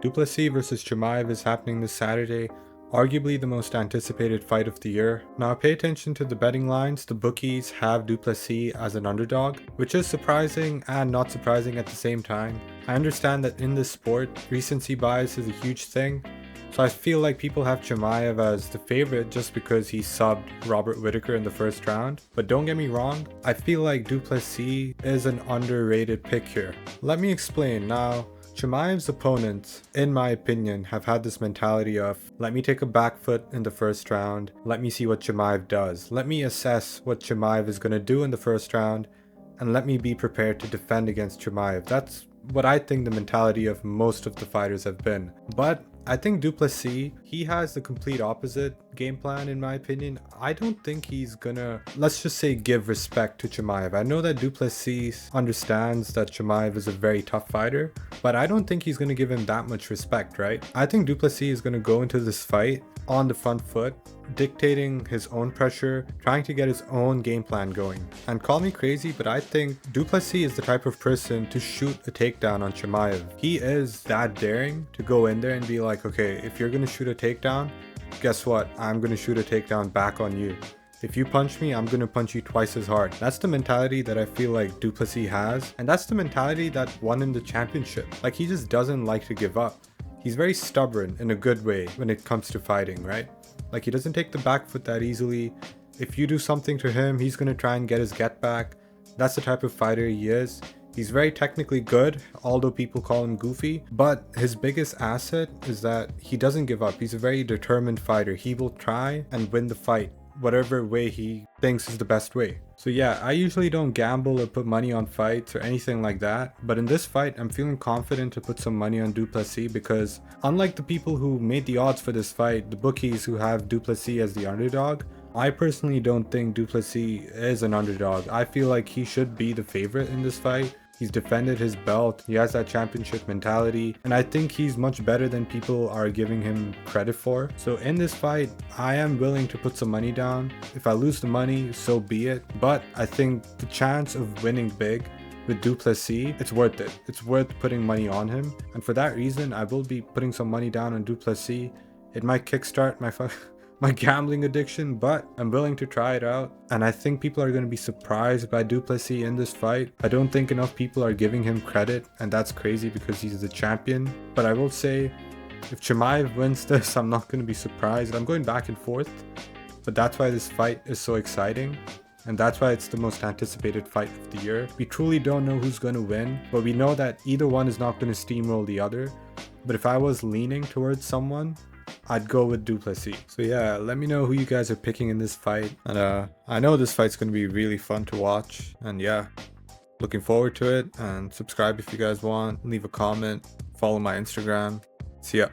Du Plessis versus Chimaev is happening this Saturday, arguably the most anticipated fight of the year. Now pay attention to the betting lines. The bookies have Du Plessis as an underdog, which is surprising and not surprising at the same time. I understand that in this sport, recency bias is a huge thing, so I feel like people have Chimaev as the favorite just because he subbed Robert Whittaker in the first round. But don't get me wrong, I feel like Du Plessis is an underrated pick here. Let me explain. Now, Chimaev's opponents, in my opinion, have had this mentality of, let me take a back foot in the first round, let me see what Chimaev does, let me assess what Chimaev is going to do in the first round, and let me be prepared to defend against Chimaev. That's what I think the mentality of most of the fighters have been. But I think Du Plessis, he has the complete opposite game plan in my opinion. I don't think he's gonna, let's just say, give respect to Chimaev. I know that Du Plessis understands that Chimaev is a very tough fighter, but I don't think he's gonna give him that much respect, right? I think Du Plessis is gonna go into this fight on the front foot, dictating his own pressure, trying to get his own game plan going. And call me crazy, but I think Du Plessis is the type of person to shoot a takedown on Chimaev. He is that daring to go in there and be like, okay, if you're gonna shoot a takedown, guess what? I'm gonna shoot a takedown back on you. If you punch me, I'm gonna punch you twice as hard. That's the mentality that I feel like Du Plessis has, and that's the mentality that won him the championship. Like, he just doesn't like to give up. He's very stubborn in a good way when it comes to fighting, right? Like, he doesn't take the back foot that easily. If you do something to him, he's gonna try and get his get back. That's the type of fighter he is. He's very technically good, although people call him goofy, but his biggest asset is that he doesn't give up. He's a very determined fighter. He will try and win the fight whatever way he thinks is the best way. So yeah, I usually don't gamble or put money on fights or anything like that, but in this fight I'm feeling confident to put some money on Du Plessis because unlike the people who made the odds for this fight, the bookies who have Du Plessis as the underdog, I personally don't think Du Plessis is an underdog. I feel like he should be the favorite in this fight. He's defended his belt, he has that championship mentality, and I think he's much better than people are giving him credit for. So in this fight, I am willing to put some money down. If I lose the money, so be it. But I think the chance of winning big with Du Plessis, it's worth it. It's worth putting money on him. And for that reason, I will be putting some money down on Du Plessis. It might kickstart my gambling addiction, but I'm willing to try it out. And I think people are going to be surprised by Du Plessis in this fight. I don't think enough people are giving him credit, and that's crazy because he's the champion. But I will say, if Chimaev wins this, I'm not going to be surprised. I'm going back and forth, but that's why this fight is so exciting. And that's why it's the most anticipated fight of the year. We truly don't know who's going to win, but we know that either one is not going to steamroll the other. But if I was leaning towards someone, I'd go with Du Plessis. So yeah, let me know who you guys are picking in this fight. And I know this fight's going to be really fun to watch. And yeah, looking forward to it. And subscribe if you guys want. Leave a comment. Follow my Instagram. See ya.